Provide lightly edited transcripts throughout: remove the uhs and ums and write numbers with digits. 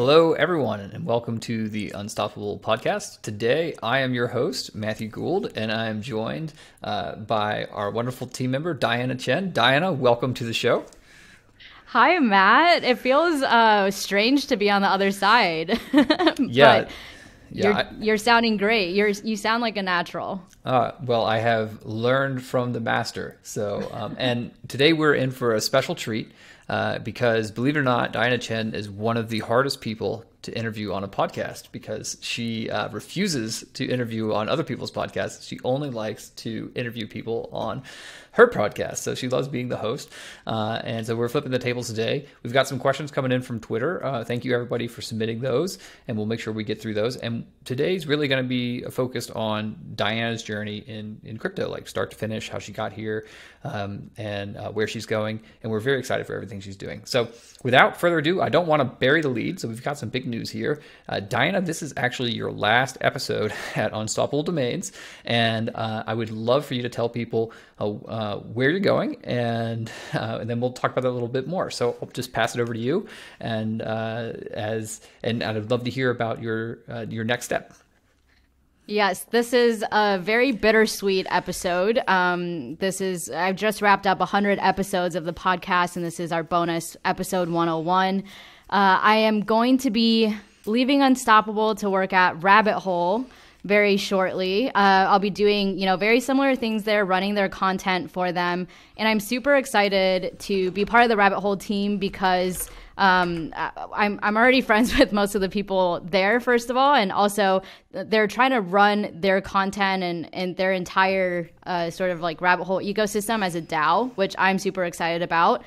Hello, everyone, and welcome to the Unstoppable Podcast. Today, I am your host, Matthew Gould, and I am joined by our wonderful team member, Diana Chen. Diana, welcome to the show. Hi, Matt. It feels strange to be on the other side. Yeah. You're sounding great. You sound like a natural. Well, I have learned from the master. So, and today we're in for a special treat because, believe it or not, Diana Chen is one of the hardest people to interview on a podcast because she refuses to interview on other people's podcasts. She only likes to interview people on her podcast. So she loves being the host. And so we're flipping the tables today. We've got some questions coming in from Twitter. Thank you, everybody, for submitting those. And we'll make sure we get through those. And today's really going to be focused on Diana's journey in crypto, like start to finish, how she got here, and where she's going. And we're very excited for everything she's doing. So without further ado, I don't want to bury the lead. So we've got some big news here. Diana, this is actually your last episode at Unstoppable Domains. And I would love for you to tell people where you're going, and then we'll talk about that a little bit more. So I'll just pass it over to you, and I'd love to hear about your next step. Yes, this is a very bittersweet episode. I've just wrapped up 100 episodes of the podcast, and this is our bonus episode 101. I am going to be leaving Unstoppable to work at Rabbit Hole very shortly. I'll be doing, very similar things there, running their content for them. And I'm super excited to be part of the Rabbit Hole team because I'm already friends with most of the people there, first of all. And also they're trying to run their content and their entire sort of like Rabbit Hole ecosystem as a DAO, which I'm super excited about.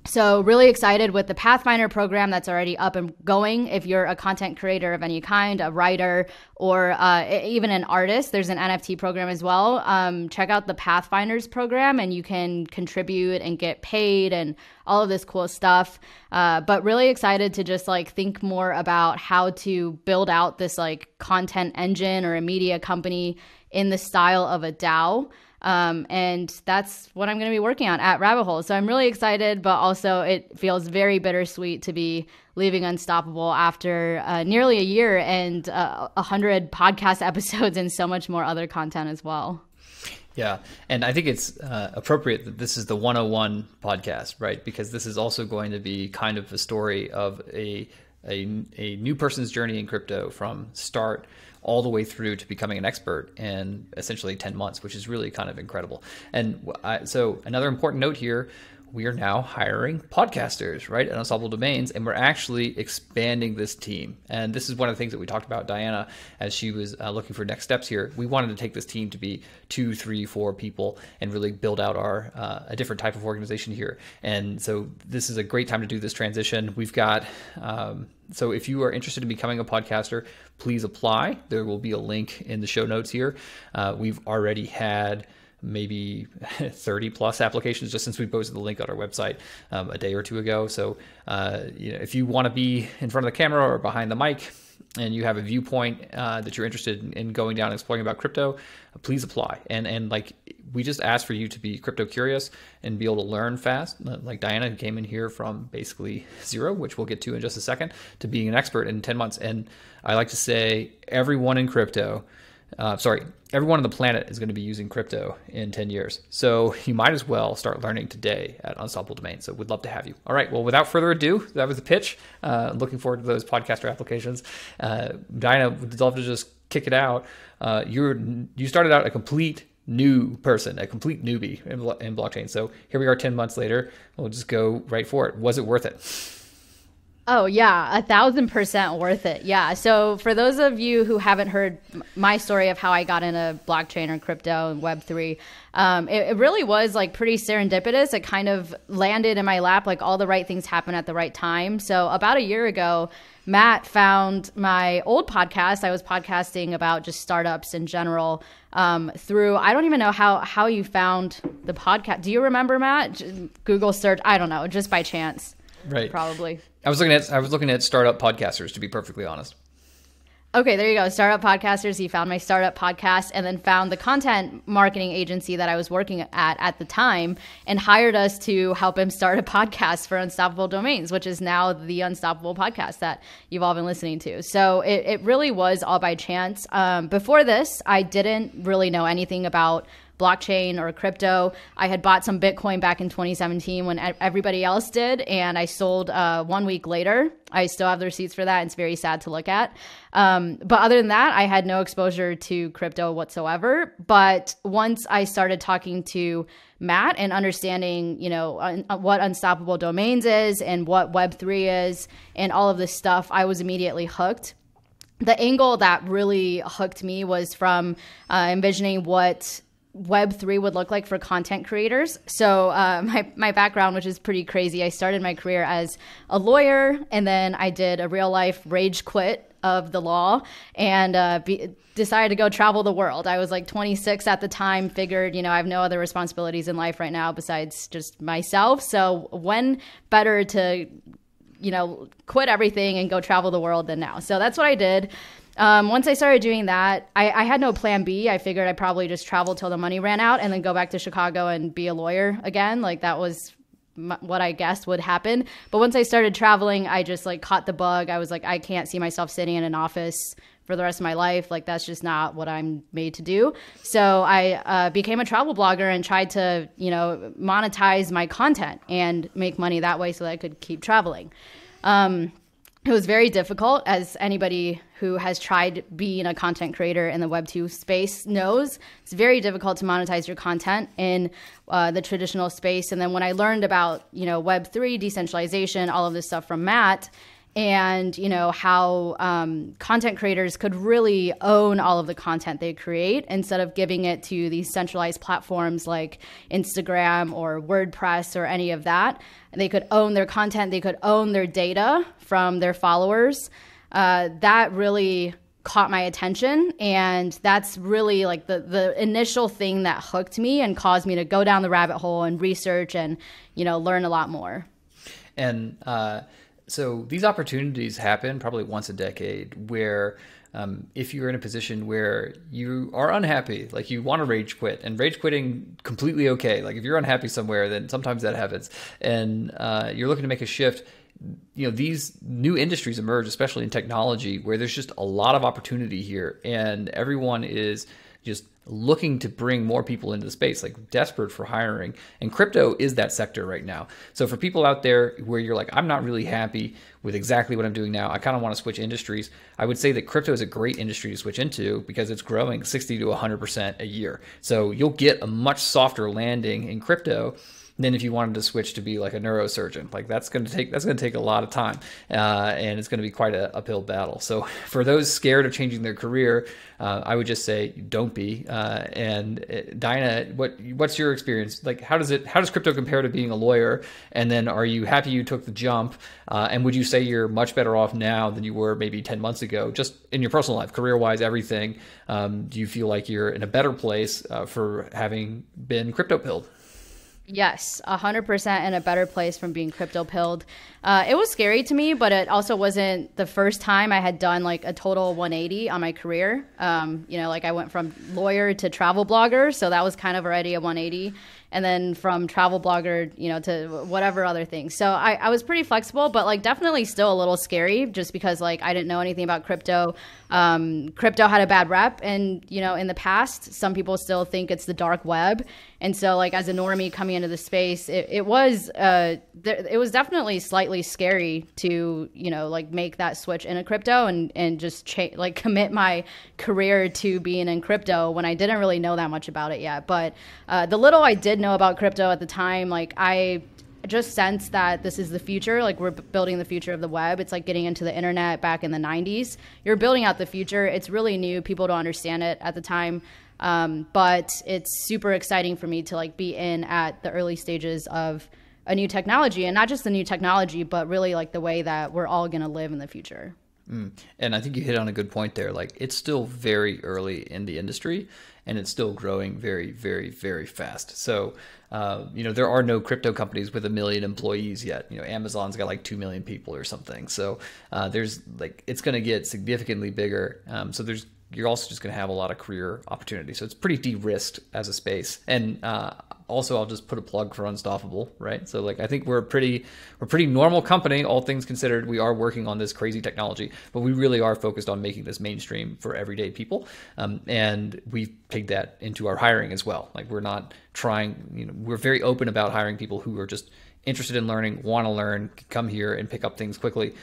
So really excited with the Pathfinder program that's already up and going. If you're a content creator of any kind, a writer, or even an artist, there's an NFT program as well. Check out the Pathfinders program and you can contribute and get paid and all of this cool stuff. But really excited to just like think more about how to build out this like content engine or a media company in the style of a DAO. And that's what I'm going to be working on at Rabbit Hole. So I'm really excited, but also it feels very bittersweet to be leaving Unstoppable after nearly a year and 100 podcast episodes and so much more other content as well. Yeah. And I think it's appropriate that this is the 101 podcast, right? Because this is also going to be kind of a story of a new person's journey in crypto from start all the way through to becoming an expert in essentially 10 months, which is really kind of incredible. And so another important note here, we are now hiring podcasters, right, at Unstoppable Domains, and we're actually expanding this team. And this is one of the things that we talked about Diana as she was looking for next steps here. We wanted to take this team to be 2, 3, 4 people and really build out our a different type of organization here. And so this is a great time to do this transition. We've got so if you are interested in becoming a podcaster, please apply. There will be a link in the show notes here. We've already had maybe 30 plus applications just since we posted the link on our website a day or two ago. So if you want to be in front of the camera or behind the mic and you have a viewpoint that you're interested in going down and exploring about crypto, please apply. And like we just ask for you to be crypto curious and be able to learn fast. Like Diana, who came in here from basically zero, which we'll get to in just a second, to being an expert in 10 months. And I like to say everyone in crypto, everyone on the planet is going to be using crypto in 10 years. So you might as well start learning today at Unstoppable Domains. So we'd love to have you. All right. Well, without further ado, that was the pitch. Looking forward to those podcaster applications. Diana, would love to just kick it out. You started out a complete new person, a complete newbie in blockchain. So here we are 10 months later. We'll just go right for it. Was it worth it? Oh, yeah, 1,000% worth it. Yeah. So for those of you who haven't heard my story of how I got into blockchain or crypto and Web3, it really was like pretty serendipitous. It kind of landed in my lap, like all the right things happened at the right time. So about a year ago, Matt found my old podcast. I was podcasting about just startups in general through, I don't even know how you found the podcast. Do you remember, Matt? Google search? I don't know, just by chance. Right. Probably. I was looking at startup podcasters, to be perfectly honest. Okay, there you go. Startup Podcasters. He found my startup podcast and then found the content marketing agency that I was working at the time and hired us to help him start a podcast for Unstoppable Domains, which is now the Unstoppable podcast that you've all been listening to. So it really was all by chance. Before this, I didn't really know anything about blockchain or crypto. I had bought some Bitcoin back in 2017 when everybody else did, and I sold 1 week later. I still have the receipts for that. It's very sad to look at. But other than that, I had no exposure to crypto whatsoever. But once I started talking to Matt and understanding, what Unstoppable Domains is and what Web3 is and all of this stuff, I was immediately hooked. The angle that really hooked me was from envisioning what Web3 would look like for content creators. So my background, which is pretty crazy, I started my career as a lawyer, and then I did a real life rage quit of the law and decided to go travel the world. I was like 26 at the time, figured, I have no other responsibilities in life right now besides just myself. So when better to, quit everything and go travel the world than now. So that's what I did. Once I started doing that, I had no plan B. I figured I'd probably just travel till the money ran out and then go back to Chicago and be a lawyer again. Like that was what I guessed would happen. But once I started traveling, I just caught the bug. I was like, I can't see myself sitting in an office for the rest of my life. Like that's just not what I'm made to do. So I became a travel blogger and tried to, monetize my content and make money that way so that I could keep traveling. It was very difficult, as anybody who has tried being a content creator in the Web2 space knows. It's very difficult to monetize your content in the traditional space. And then when I learned about, Web3, decentralization, all of this stuff from Matt, and how content creators could really own all of the content they create instead of giving it to these centralized platforms like Instagram or WordPress or any of that. They could own their content, they could own their data from their followers. That really caught my attention, and that's really the initial thing that hooked me and caused me to go down the rabbit hole and research and learn a lot more. And so these opportunities happen probably once a decade where if you're in a position where you are unhappy, like you want to rage quit, and rage quitting completely okay. Like if you're unhappy somewhere, then sometimes that happens, and you're looking to make a shift. These new industries emerge, especially in technology, where there's just a lot of opportunity here, and everyone is just looking to bring more people into the space, like desperate for hiring. And crypto is that sector right now. So for people out there where you're like, I'm not really happy with exactly what I'm doing now, I kind of want to switch industries, I would say that crypto is a great industry to switch into because it's growing 60 to 100% a year. So you'll get a much softer landing in crypto than if you wanted to switch to be like a neurosurgeon. Like that's going to take a lot of time, and it's going to be quite a uphill battle. So for those scared of changing their career, I would just say don't be. And Dinah, what's your experience? Like how does crypto compare to being a lawyer? And then are you happy you took the jump? And would you say you're much better off now than you were maybe 10 months ago, just in your personal life, career-wise, everything? Do you feel like you're in a better place for having been crypto pilled? Yes, 100% in a better place from being crypto pilled. It was scary to me, but it also wasn't the first time I had done a total 180 on my career. I went from lawyer to travel blogger, so that was kind of already a 180. And then from travel blogger, to whatever other things. So I was pretty flexible, but definitely still a little scary just because I didn't know anything about crypto. Crypto had a bad rep, and in the past, some people still think it's the dark web. And so as a normie coming into the space, it was definitely slightly scary to make that switch into crypto and just commit my career to being in crypto when I didn't really know that much about it yet. But the little I did know about crypto at the time, I just sense that this is the future. We're building the future of the web. It's like getting into the internet back in the 90s. You're building out the future. It's really new. People don't understand it at the time. But it's super exciting for me to be in at the early stages of a new technology, and not just the new technology, but really the way that we're all going to live in the future. And I think you hit on a good point there. Like, it's still very early in the industry, and it's still growing very, very, very fast. So, there are no crypto companies with 1 million employees yet. Amazon's got like 2 million people or something. So there's like, it's going to get significantly bigger. So you're also just going to have a lot of career opportunity. So it's pretty de-risked as a space. And also, I'll just put a plug for Unstoppable, right? So like, I think we're a pretty normal company, all things considered. We are working on this crazy technology, but we really are focused on making this mainstream for everyday people. And we've picked that into our hiring as well. Like, we're not trying, we're very open about hiring people who are just interested in learning, want to learn, come here and pick up things quickly.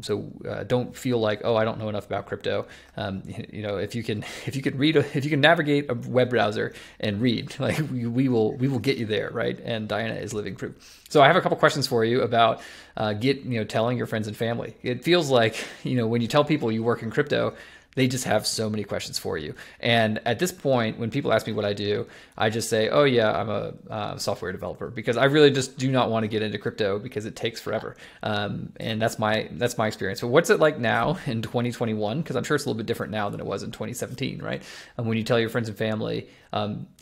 So don't feel like, oh, I don't know enough about crypto. If you can navigate a web browser and read, like, we will get you there, right? And Diana is living proof. So I have a couple questions for you about telling your friends and family. It feels like, when you tell people you work in crypto, they just have so many questions for you. And at this point, when people ask me what I do, I just say, oh yeah, I'm a software developer, because I really just do not want to get into crypto because it takes forever. And that's my experience. So what's it like now in 2021? Because I'm sure it's a little bit different now than it was in 2017, right? And when you tell your friends and family,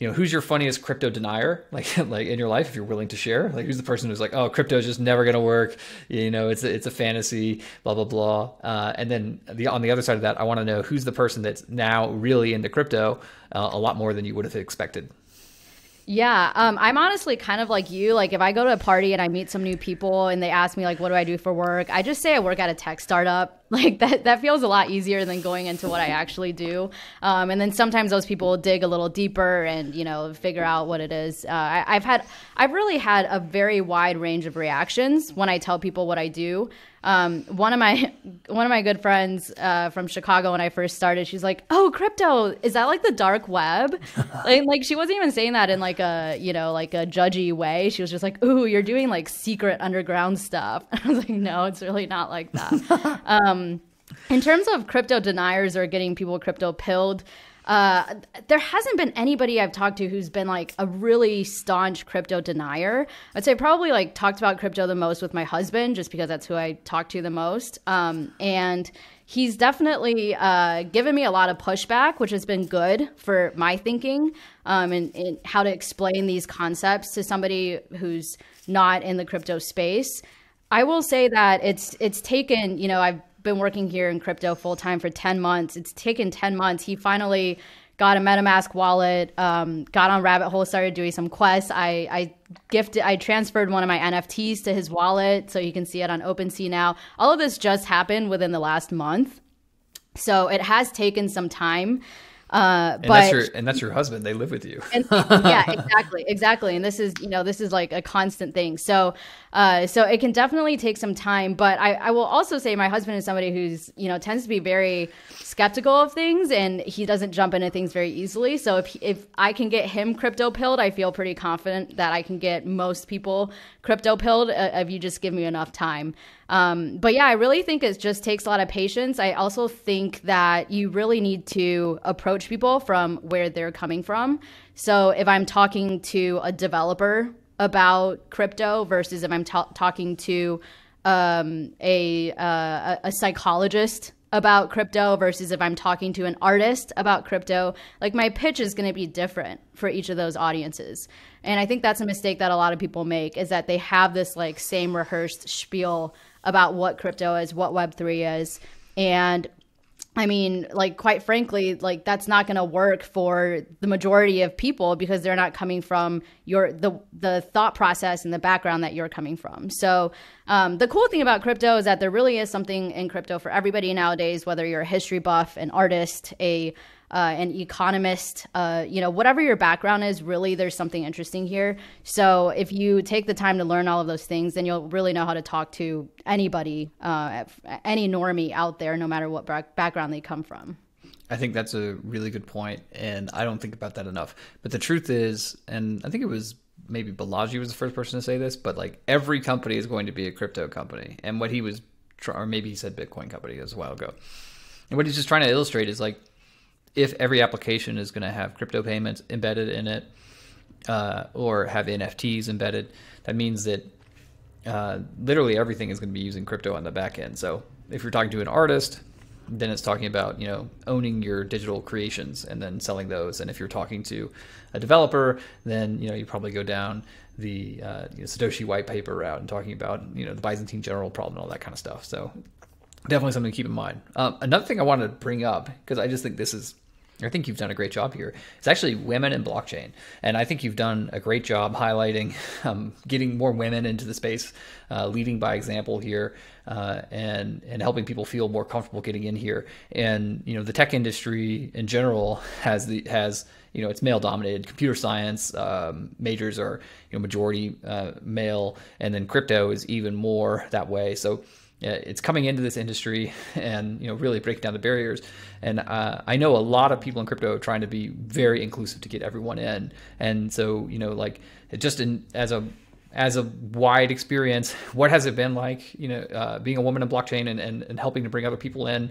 who's your funniest crypto denier, like in your life, if you're willing to share, like, who's the person who's like, oh, crypto is just never going to work. It's a fantasy, blah, blah, blah. And then on the other side of that, I want to know who's the person that's now really into crypto a lot more than you would have expected. Yeah, I'm honestly kind of like you. Like, if I go to a party and I meet some new people and they ask me, like, what do I do for work? I just say I work at a tech startup. Like, that feels a lot easier than going into what I actually do. And then sometimes those people dig a little deeper and, figure out what it is. I've really had a very wide range of reactions when I tell people what I do. One of my good friends from Chicago, when I first started, she's like, "Oh, crypto, is that like the dark web?" like she wasn't even saying that in like a judgy way. She was just like, "Ooh, you're doing like secret underground stuff." I was like, "No, it's really not like that." In terms of crypto deniers or getting people crypto pilled, there hasn't been anybody I've talked to who's been like a really staunch crypto denier. I'd say probably like talked about crypto the most with my husband, just because that's who I talk to the most. And he's definitely given me a lot of pushback, which has been good for my thinking and how to explain these concepts to somebody who's not in the crypto space. I will say that it's taken, I've been working here in crypto full time for 10 months. It's taken 10 months. He finally got a MetaMask wallet, got on Rabbit Hole, started doing some quests. I transferred one of my NFTs to his wallet, so you can see it on OpenSea now. All of this just happened within the last month. So it has taken some time. But that's your husband. They live with you. Yeah, exactly. And this is like a constant thing. So it can definitely take some time. But I will also say my husband is somebody who's tends to be very skeptical of things, and he doesn't jump into things very easily. So if I can get him crypto pilled, I feel pretty confident that I can get most people crypto pilled if you just give me enough time. But yeah, I really think it just takes a lot of patience. I also think that you really need to approach people from where they're coming from. So if I'm talking to a developer about crypto versus if I'm talking to a psychologist about crypto versus if I'm talking to an artist about crypto, like, my pitch is going to be different for each of those audiences. And I think that's a mistake that a lot of people make, is that they have this like same rehearsed spiel about what crypto is, what Web3 is. And I mean, like, quite frankly, like, that's not going to work for the majority of people because they're not coming from the thought process and the background that you're coming from. So the cool thing about crypto is that there really is something in crypto for everybody nowadays, whether you're a history buff, an artist, an economist, whatever your background is, really there's something interesting here. So if you take the time to learn all of those things, then you'll really know how to talk to anybody, any normie out there, no matter what background they come from. I think that's a really good point, and I don't think about that enough. But the truth is, and I think it was maybe Balaji was the first person to say this, but like, every company is going to be a crypto company. And what he was, or maybe he said Bitcoin company, it was a while ago. And what he's just trying to illustrate is like, if every application is going to have crypto payments embedded in it, or have NFTs embedded, that means that literally everything is going to be using crypto on the back end. So if you're talking to an artist, then it's talking about, owning your digital creations and then selling those. And if you're talking to a developer, then, you probably go down the Satoshi white paper route and talking about, the Byzantine general problem and all that kind of stuff. So definitely something to keep in mind. Another thing I wanted to bring up, because I just think I think you've done a great job here. It's actually women in blockchain. And I think you've done a great job highlighting, getting more women into the space, leading by example here, and helping people feel more comfortable getting in here. And, the tech industry in general has it's male dominated. Computer science majors are, majority male, and then crypto is even more that way. So it's coming into this industry and, really breaking down the barriers. And I know a lot of people in crypto are trying to be very inclusive to get everyone in. And so, as a wide experience, what has it been like, being a woman in blockchain and helping to bring other people in?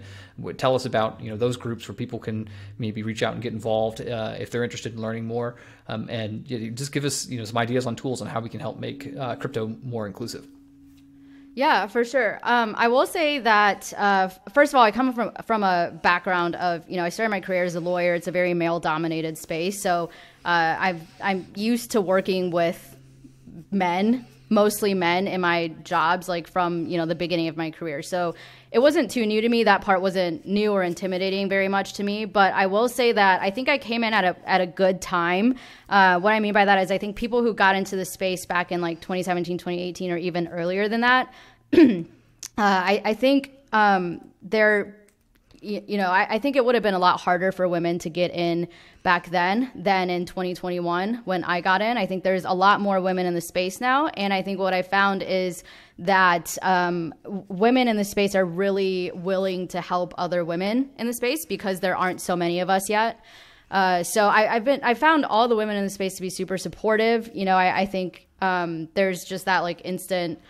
Tell us about, those groups where people can maybe reach out and get involved if they're interested in learning more. And just give us, some ideas on tools on how we can help make crypto more inclusive. Yeah, for sure. I will say that, first of all, I come from a background of, I started my career as a lawyer. It's a very male-dominated space. So I'm used to working with men, mostly men in my jobs, like from, the beginning of my career. So it wasn't too new to me. That part wasn't new or intimidating very much to me. But I will say that I think I came in at a good time. What I mean by that is I think people who got into the space back in like 2017, 2018, or even earlier than that, I think I think it would have been a lot harder for women to get in back then than in 2021 when I got in. I think there's a lot more women in the space now. And I think what I found is that women in the space are really willing to help other women in the space because there aren't so many of us yet. So I found all the women in the space to be super supportive. I think there's just that like instant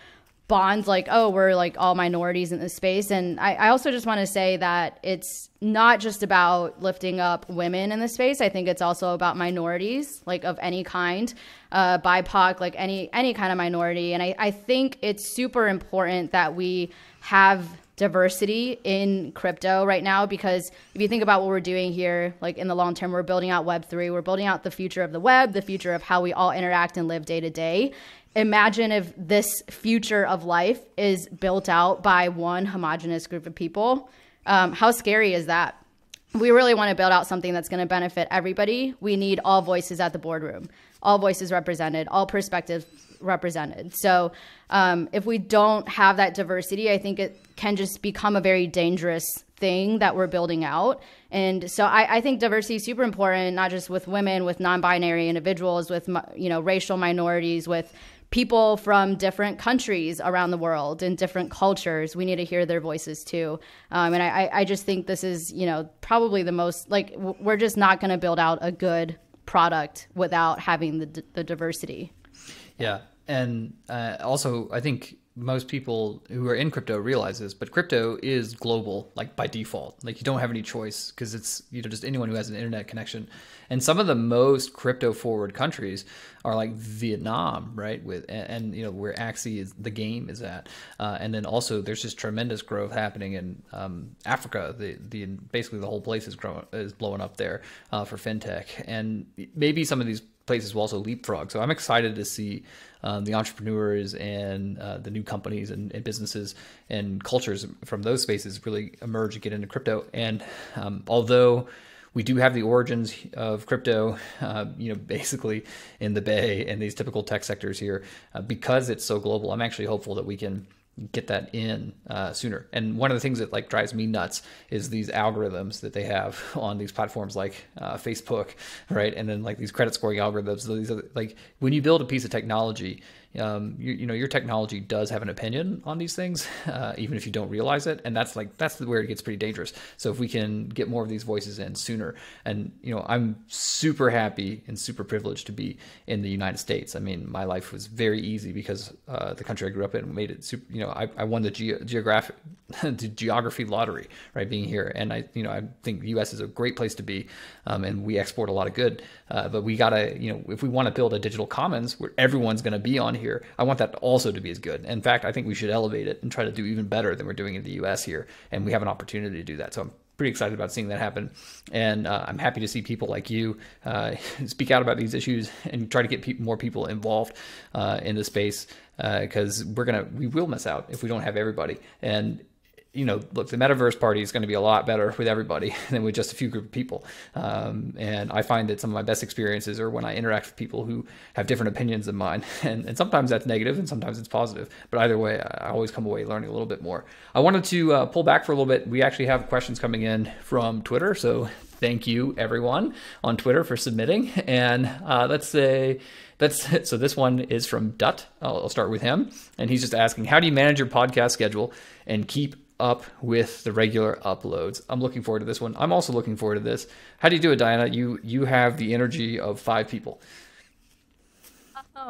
bonds, like, oh, we're like all minorities in this space. And I also just want to say that it's not just about lifting up women in the space. I think it's also about minorities, like of any kind, BIPOC, like any kind of minority. And I think it's super important that we have diversity in crypto right now, because if you think about what we're doing here, like in the long term, we're building out Web3, we're building out the future of the web, the future of how we all interact and live day to day. Imagine if this future of life is built out by one homogenous group of people. How scary is that? We really want to build out something that's going to benefit everybody. We need all voices at the boardroom, all voices represented, all perspectives represented. So if we don't have that diversity, I think it can just become a very dangerous thing that we're building out. And so I think diversity is super important, not just with women, with non-binary individuals, with, racial minorities, with people from different countries around the world and different cultures. We need to hear their voices too. And I just think this is, probably the most, like, we're just not going to build out a good product without having the diversity. Yeah. And also, I think most people who are in crypto realize this, but crypto is global, like by default. Like you don't have any choice because it's just anyone who has an internet connection. And some of the most crypto forward countries are like Vietnam, right? And where Axie is, the game is at. And then also there's just tremendous growth happening in Africa. Basically the whole place is blowing up there for fintech. And maybe some of these places will also leapfrog. So I'm excited to see the entrepreneurs and the new companies and businesses and cultures from those spaces really emerge and get into crypto. And although we do have the origins of crypto, basically in the Bay and these typical tech sectors here, because it's so global, I'm actually hopeful that we can get that in sooner. And one of the things that like drives me nuts is these algorithms that they have on these platforms like Facebook, right? And then like these credit scoring algorithms. So these are, like when you build a piece of technology, your technology does have an opinion on these things, even if you don't realize it. And that's where it gets pretty dangerous. So if we can get more of these voices in sooner, and I'm super happy and super privileged to be in the United States. I mean, my life was very easy because the country I grew up in made it super. I won the the geography lottery, right? Being here. And I think the US is a great place to be. And we export a lot of good, but we gotta, if we want to build a digital commons where everyone's going to be on here, I want that also to be as good. In fact, I think we should elevate it and try to do even better than we're doing in the US here. And we have an opportunity to do that. So I'm pretty excited about seeing that happen. And I'm happy to see people like you speak out about these issues and try to get more people involved in the space, because we will miss out if we don't have everybody. And look, the metaverse party is going to be a lot better with everybody than with just a few group of people. And I find that some of my best experiences are when I interact with people who have different opinions than mine. And sometimes that's negative and sometimes it's positive. But either way, I always come away learning a little bit more. I wanted to pull back for a little bit. We actually have questions coming in from Twitter. So thank you, everyone on Twitter, for submitting. And so this one is from Dutt. I'll start with him. And he's just asking, how do you manage your podcast schedule and keep up with the regular uploads? I'm looking forward to this one. I'm also looking forward to this. How do you do it, Diana? You have the energy of 5 people.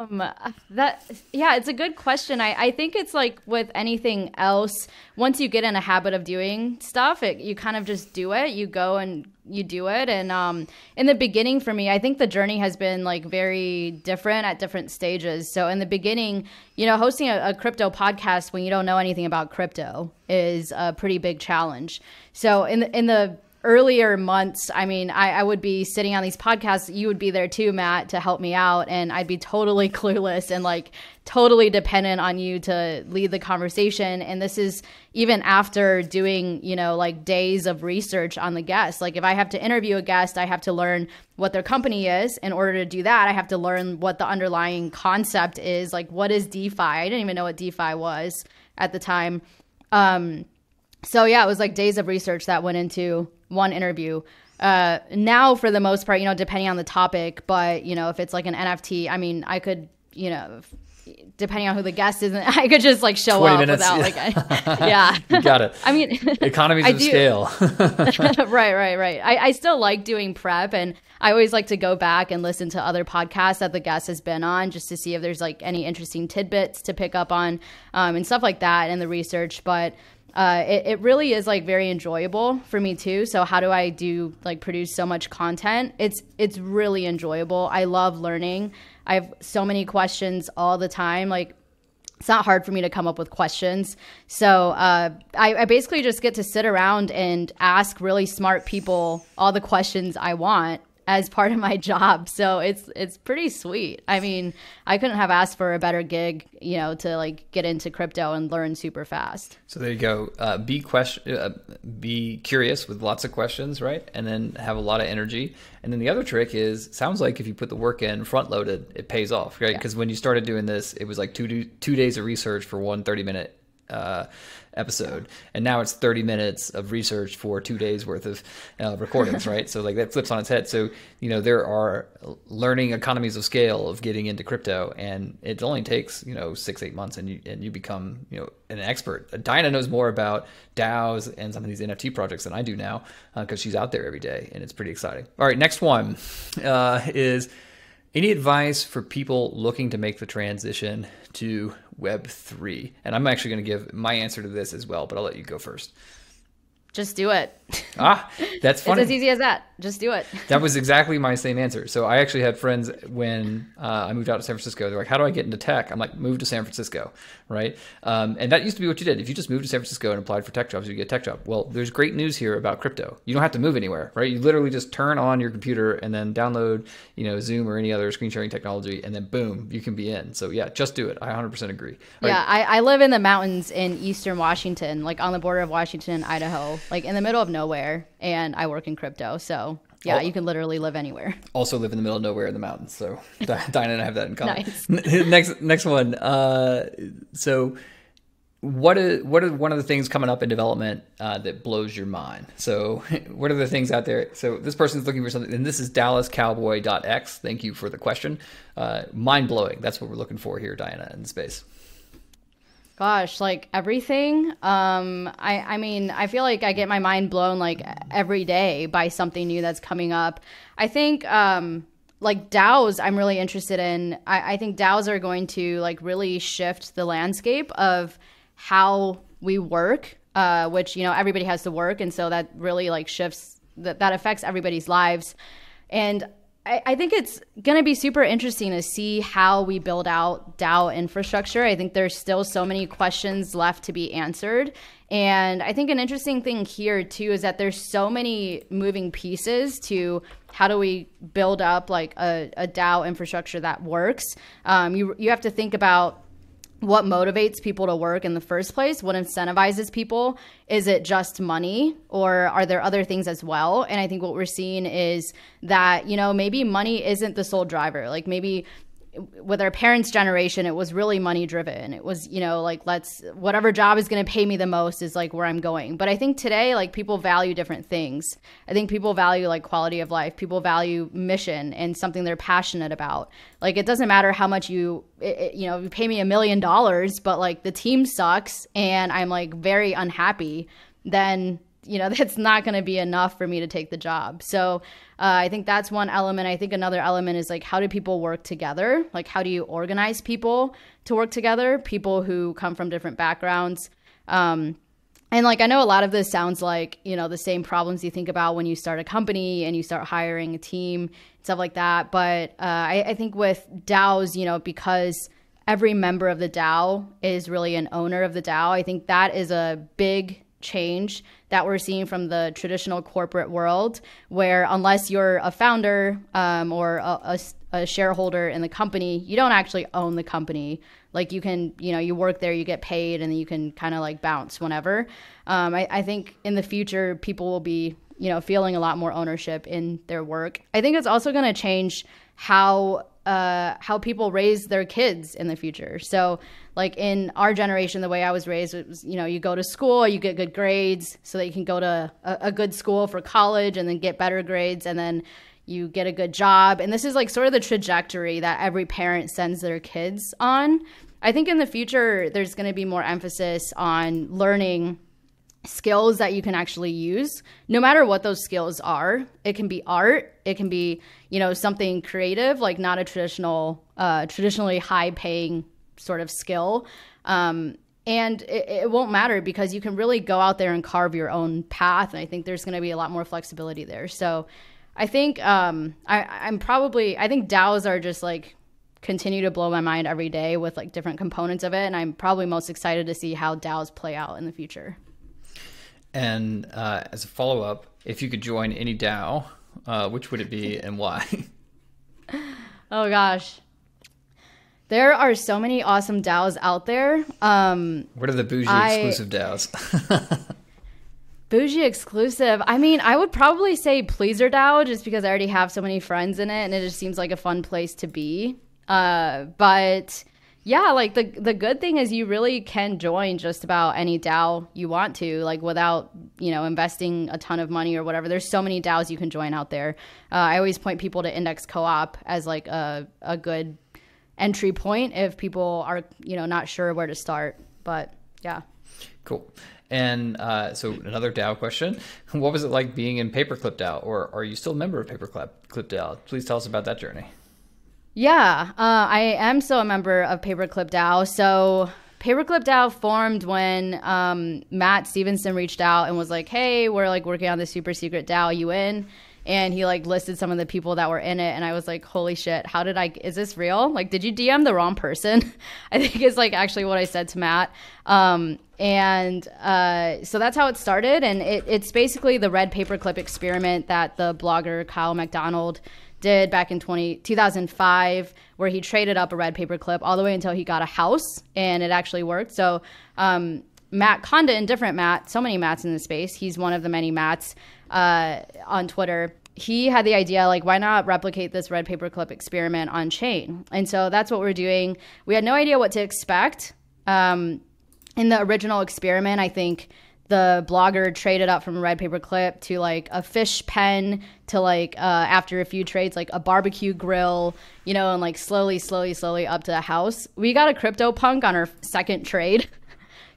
It's a good question. I think it's like with anything else, once you get in a habit of doing stuff, you kind of just do it. You go and you do it. And in the beginning for me, I think the journey has been like very different at different stages. So in the beginning, hosting a crypto podcast when you don't know anything about crypto is a pretty big challenge. So in the earlier months, I would be sitting on these podcasts. You would be there too, Matt, to help me out. And I'd be totally clueless and like totally dependent on you to lead the conversation. And this is even after doing, like days of research on the guest. Like if I have to interview a guest, I have to learn what their company is. In order to do that, I have to learn what the underlying concept is. Like, what is DeFi? I didn't even know what DeFi was at the time. So yeah, it was like days of research that went into one interview. Now, for the most part, depending on the topic, but, if it's like an NFT, I could, depending on who the guest is, I could just like show up without like, yeah. You got it. Economies of scale. Right. I still like doing prep, and I always like to go back and listen to other podcasts that the guest has been on just to see if there's like any interesting tidbits to pick up on, and stuff like that in the research. But it really is like very enjoyable for me too. So how do I produce so much content? It's really enjoyable. I love learning. I have so many questions all the time. Like, it's not hard for me to come up with questions. So I basically just get to sit around and ask really smart people all the questions I want as part of my job. So it's pretty sweet. I couldn't have asked for a better gig, to like get into crypto and learn super fast. So there you go. Be curious with lots of questions, right? And then have a lot of energy. And then the other trick is, sounds like if you put the work in front loaded, it pays off, right? Because when you started doing this, it was like two days of research for one 30-minute episode, and now it's 30 minutes of research for 2 days worth of recordings, right? So like that flips on its head. So there are learning economies of scale of getting into crypto, and it only takes 6-8 months, and you become an expert. Diana knows more about DAOs and some of these NFT projects than I do now, because she's out there every day, and it's pretty exciting. All right, next one is, any advice for people looking to make the transition to Web3? And I'm actually going to give my answer to this as well, but I'll let you go first. Just do it. That's funny. It's as easy as that. Just do it. That was exactly my same answer. So I actually had friends when I moved out to San Francisco. They're like, how do I get into tech? I'm like, move to San Francisco, right? And that used to be what you did. If you just moved to San Francisco and applied for tech jobs, you get a tech job. Well, there's great news here about crypto. You don't have to move anywhere, right? You literally just turn on your computer and then download, Zoom or any other screen sharing technology, and then boom, you can be in. So yeah, just do it. I 100% agree. Yeah, I live in the mountains in Eastern Washington, like on the border of Washington and Idaho, like in the middle of nowhere, and I work in crypto. So yeah, you can literally live anywhere. Also live in the middle of nowhere in the mountains. So Diana and I have that in common. Nice. Next one. So what are one of the things coming up in development that blows your mind? So what are the things out there? So this person's looking for something, and this is DallasCowboy.x. Thank you for the question. Mind blowing. That's what we're looking for here, Diana, in the space. Gosh, like everything. I feel like I get my mind blown like every day by something new that's coming up. I think like DAOs I'm really interested in. I think DAOs are going to like really shift the landscape of how we work which, you know, everybody has to work. And so that really like shifts, that affects everybody's lives. And I think it's going to be super interesting to see how we build out DAO infrastructure. I think there's still so many questions left to be answered. And I think an interesting thing here too is that there's so many moving pieces to how do we build up like a DAO infrastructure that works. You have to think about what motivates people to work in the first place, what incentivizes people. Is it just money, or are there other things as well? And I think what we're seeing is that, you know, maybe money isn't the sole driver. Like maybe with our parents' generation, it was really money driven. It was, you know, like whatever job is going to pay me the most is like where I'm going. But I think today, like people value different things. I think people value like quality of life. People value mission and something they're passionate about. Like it doesn't matter how much you know, you pay me $1 million, but like the team sucks and I'm like very unhappy, then, you know, that's not going to be enough for me to take the job. So I think that's one element. I think another element is like, how do people work together? Like, how do you organize people to work together? People who come from different backgrounds. And like, I know a lot of this sounds like, you know, the same problems you think about when you start a company and you start hiring a team, stuff like that. But I think with DAOs, you know, because every member of the DAO is really an owner of the DAO, I think that is a big change that we're seeing from the traditional corporate world, where unless you're a founder or a shareholder in the company, you don't actually own the company. Like you can, you know, you work there, you get paid, and then you can kind of like bounce whenever. I think in the future, people will be, you know, feeling a lot more ownership in their work. I think it's also going to change how people raise their kids in the future. So like in our generation, the way I was raised, it was, you know, you go to school, you get good grades so that you can go to a good school for college and then get better grades, and then you get a good job. And this is like sort of the trajectory that every parent sends their kids on. I think in the future, there's going to be more emphasis on learning skills that you can actually use, no matter what those skills are. It can be art. It can be, you know, something creative, like not a traditionally high paying sort of skill. And it won't matter because you can really go out there and carve your own path. And I think there's going to be a lot more flexibility there. So I think I think DAOs are just like continue to blow my mind every day with like different components of it. And I'm probably most excited to see how DAOs play out in the future. And as a follow-up, if you could join any DAO, which would it be and why? Oh, gosh. There are so many awesome DAOs out there. What are the bougie exclusive DAOs? Bougie exclusive. I mean, I would probably say Pleaser DAO just because I already have so many friends in it and it just seems like a fun place to be. But yeah, like the good thing is you really can join just about any DAO you want to, like without, you know, investing a ton of money or whatever. There's so many DAOs you can join out there. I always point people to Index Co-op as like a good entry point if people are, you know, not sure where to start. But yeah. Cool. And so another DAO question. What was it like being in PaperclipDAO, or are you still a member of PaperclipDAO? Please tell us about that journey. Yeah, I am still a member of PaperclipDAO. So PaperclipDAO formed when Matt Stevenson reached out and was like, hey, we're like working on this super secret DAO, are you in? And he like listed some of the people that were in it. And I was like, holy shit, is this real? Like, did you DM the wrong person? I think it's like actually what I said to Matt. So that's how it started. And it's basically the red paperclip experiment that the blogger Kyle McDonald did back in 2005, where he traded up a red paperclip all the way until he got a house, and it actually worked. So Matt Condon, different Matt, so many Matts in the space. He's one of the many Matts on Twitter. He had the idea, like, why not replicate this red paperclip experiment on chain? And so that's what we're doing. We had no idea what to expect. In the original experiment, I think the blogger traded up from a red paperclip to like a fish pen to like after a few trades, like a barbecue grill, you know, and like slowly up to a house. We got a CryptoPunk on our second trade.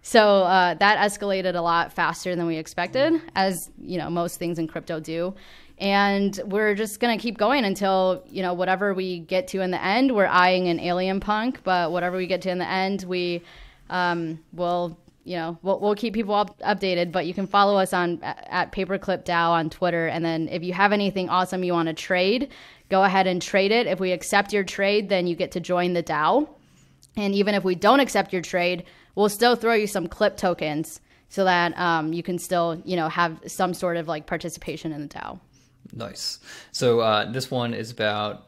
So that escalated a lot faster than we expected, as, you know, most things in crypto do. And we're just going to keep going until, you know, whatever we get to in the end. We're eyeing an alien punk, but whatever we get to in the end, we will we'll keep people updated, but you can follow us at PaperclipDAO on Twitter. And then if you have anything awesome you want to trade, go ahead and trade it. If we accept your trade, then you get to join the DAO. And even if we don't accept your trade, we'll still throw you some clip tokens so that you can still, have some sort of like participation in the DAO. Nice. So this one is about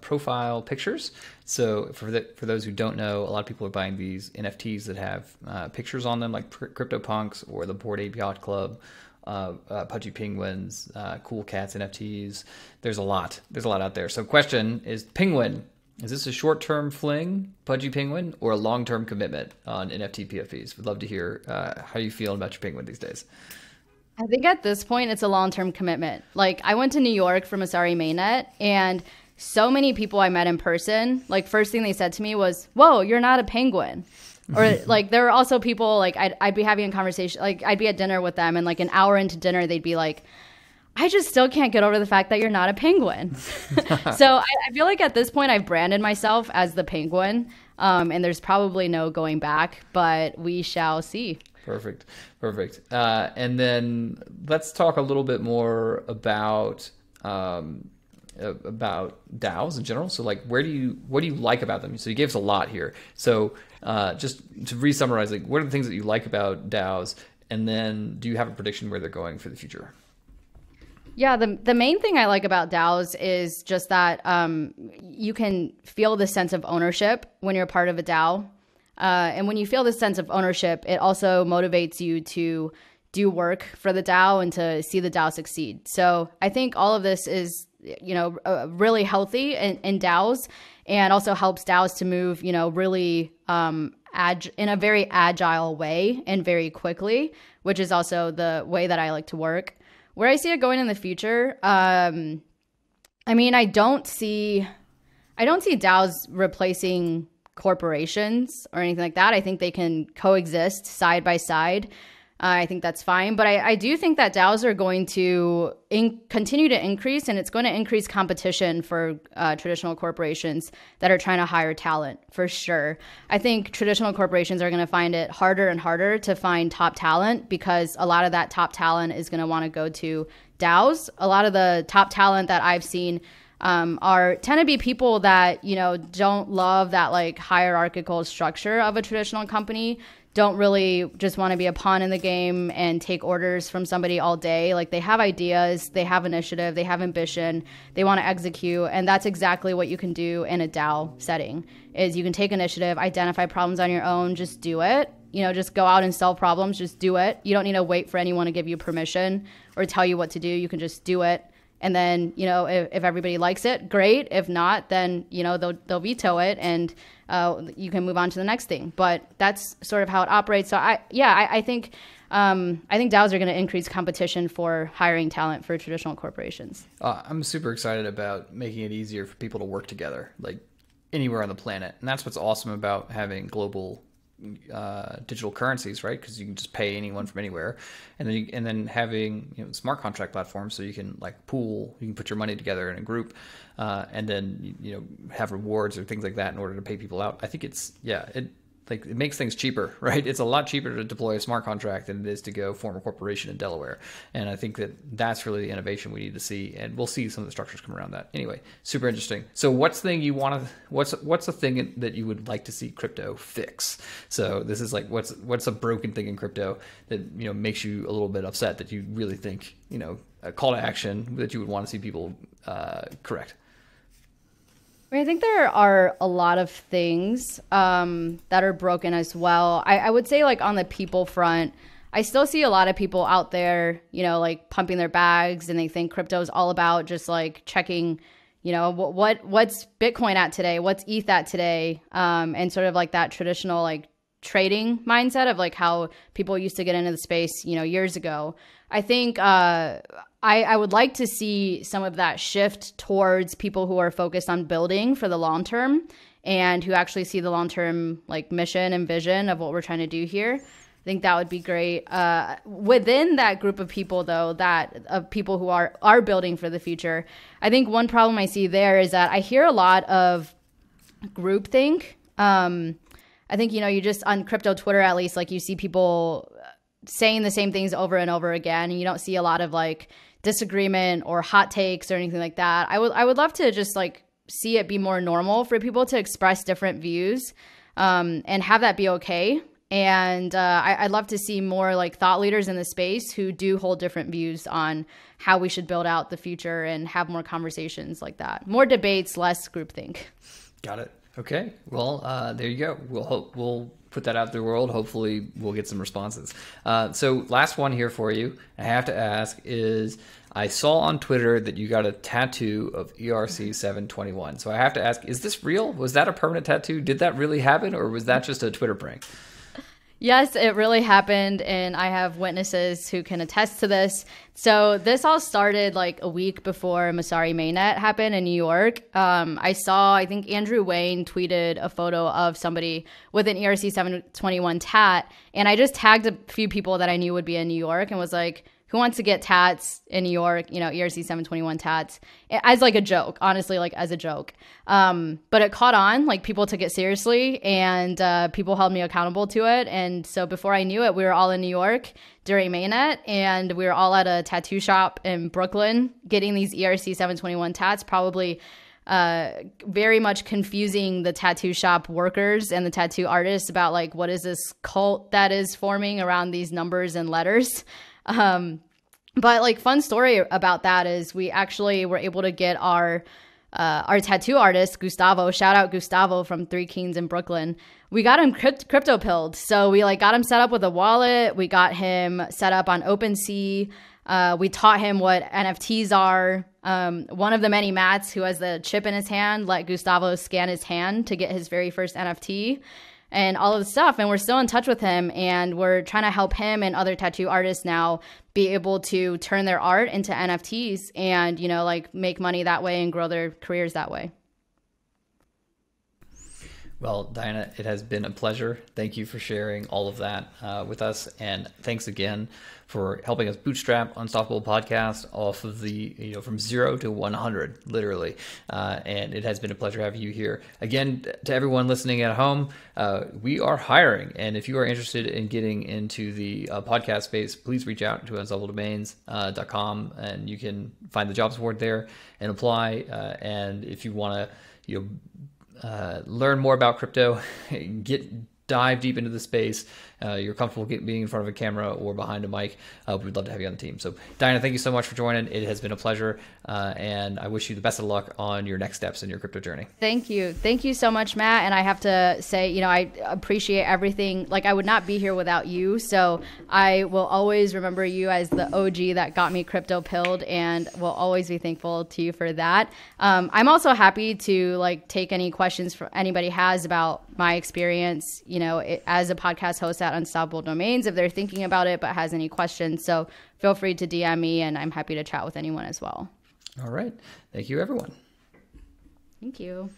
profile pictures. So for those who don't know, a lot of people are buying these NFTs that have pictures on them, like CryptoPunks or the Bored Ape Yacht Club, Pudgy Penguins, Cool Cats NFTs. There's a lot out there. So question is, Penguin, is this a short-term fling, Pudgy Penguin, or a long-term commitment on NFT PFPs? We'd love to hear how you feel about your penguin these days. I think at this point, it's a long-term commitment. Like, I went to New York for Masari Mainnet, and so many people I met in person, like, first thing they said to me was, whoa, you're not a penguin. Or, like, there were also people, like, I'd be having a conversation, like, I'd be at dinner with them, and, like, an hour into dinner, they'd be like, I just still can't get over the fact that you're not a penguin. So I feel like at this point, I've branded myself as the penguin, and there's probably no going back, but we shall see. Perfect. And then let's talk a little bit more about DAOs in general. So like, what do you like about them? So you gave us a lot here. So just to re-summarize, like, what are the things that you like about DAOs? And then do you have a prediction where they're going for the future? Yeah, the main thing I like about DAOs is just that you can feel the sense of ownership when you're part of a DAO. And when you feel this sense of ownership, it also motivates you to do work for the DAO and to see the DAO succeed. So I think all of this is, really healthy in DAOs, and also helps DAOs to move, really in a very agile way and very quickly, which is also the way that I like to work. Where I see it going in the future, I don't see DAOs replacing corporations or anything like that. I think they can coexist side by side. I think that's fine. But I do think that DAOs are going to continue to increase, and it's going to increase competition for traditional corporations that are trying to hire talent, for sure. I think traditional corporations are going to find it harder and harder to find top talent, because a lot of that top talent is going to want to go to DAOs. A lot of the top talent that I've seen tend to be people that, don't love that like hierarchical structure of a traditional company, don't really just want to be a pawn in the game and take orders from somebody all day. Like, they have ideas, they have initiative, they have ambition, they want to execute. And that's exactly what you can do in a DAO setting, is you can take initiative, identify problems on your own, just do it. Just go out and solve problems, just do it. You don't need to wait for anyone to give you permission or tell you what to do. You can just do it. And then, if everybody likes it, great. If not, then, they'll veto it, and you can move on to the next thing. But that's sort of how it operates. So I think DAOs are going to increase competition for hiring talent for traditional corporations. I'm super excited about making it easier for people to work together, like anywhere on the planet. And that's what's awesome about having global digital currencies, right? Because you can just pay anyone from anywhere, and then having smart contract platforms, so you can like pool, you can put your money together in a group, and then have rewards or things like that in order to pay people out. I think it makes things cheaper, right? It's a lot cheaper to deploy a smart contract than it is to go form a corporation in Delaware. And I think that's really the innovation we need to see, and we'll see some of the structures come around that. Anyway, super interesting. So what's the thing that you would like to see crypto fix? So this is like, what's a broken thing in crypto that makes you a little bit upset, that you really think a call to action that you would want to see people correct? I think there are a lot of things that are broken as well. I would say, like, on the people front, I still see a lot of people out there, like pumping their bags, and they think crypto is all about just like checking, what's Bitcoin at today, what's ETH at today, and sort of like that traditional like trading mindset of like how people used to get into the space, years ago. I think I would like to see some of that shift towards people who are focused on building for the long term, and who actually see the long term like mission and vision of what we're trying to do here. I think that would be great. Within that group of people, though, of people who are building for the future, I think one problem I see there is that I hear a lot of groupthink. I think, you just on crypto Twitter, at least, like you see people saying the same things over and over again, and you don't see a lot of like disagreement or hot takes or anything like that. I would love to just like see it be more normal for people to express different views, and have that be okay. And I'd love to see more like thought leaders in the space who do hold different views on how we should build out the future and have more conversations like that. More debates, less groupthink. Got it. Okay. Well, there you go. We'll put that out to the world. Hopefully we'll get some responses. So last one here for you, I have to ask is, I saw on Twitter that you got a tattoo of ERC 721. So I have to ask, is this real? Was that a permanent tattoo? Did that really happen, or was that just a Twitter prank? Yes, it really happened, and I have witnesses who can attest to this. So this all started like a week before Masari Mainnet happened in New York. I think Andrew Wayne tweeted a photo of somebody with an ERC 721 tat, and I just tagged a few people that I knew would be in New York and was like, who wants to get tats in New York, ERC 721 tats, as like a joke, honestly, like as a joke. But it caught on, like people took it seriously, and people held me accountable to it. And so before I knew it, we were all in New York during Mainnet, and we were all at a tattoo shop in Brooklyn getting these ERC 721 tats, probably very much confusing the tattoo shop workers and the tattoo artists about like, what is this cult that is forming around these numbers and letters? But like fun story about that is we actually were able to get our tattoo artist, Gustavo, shout out Gustavo from Three Kings in Brooklyn. We got him crypto pilled. So we like got him set up with a wallet. We got him set up on OpenSea. We taught him what NFTs are. One of the many Matts who has the chip in his hand let Gustavo scan his hand to get his very first NFT. And all of the stuff. And we're still in touch with him, and we're trying to help him and other tattoo artists now be able to turn their art into NFTs and, like make money that way and grow their careers that way. Well, Diana, it has been a pleasure. Thank you for sharing all of that with us. And thanks again for helping us bootstrap Unstoppable Podcast off of the, from 0 to 100, literally. And it has been a pleasure having you here. Again, to everyone listening at home, we are hiring. And if you are interested in getting into the podcast space, please reach out to unstoppabledomains.com, and you can find the jobs board there and apply. And if you want to, learn more about crypto, dive deep into the space, you're comfortable being in front of a camera or behind a mic, we'd love to have you on the team. So Diana, thank you so much for joining. It has been a pleasure, and I wish you the best of luck on your next steps in your crypto journey. Thank you so much, Matt. And I have to say, I appreciate everything. Like, I would not be here without you, so I will always remember you as the OG that got me crypto pilled, and will always be thankful to you for that. I'm also happy to take any questions for anybody has about my experience, as a podcast host at Unstoppable Domains, if they're thinking about it but has any questions. So feel free to DM me, and I'm happy to chat with anyone as well. All right. Thank you, everyone. Thank you.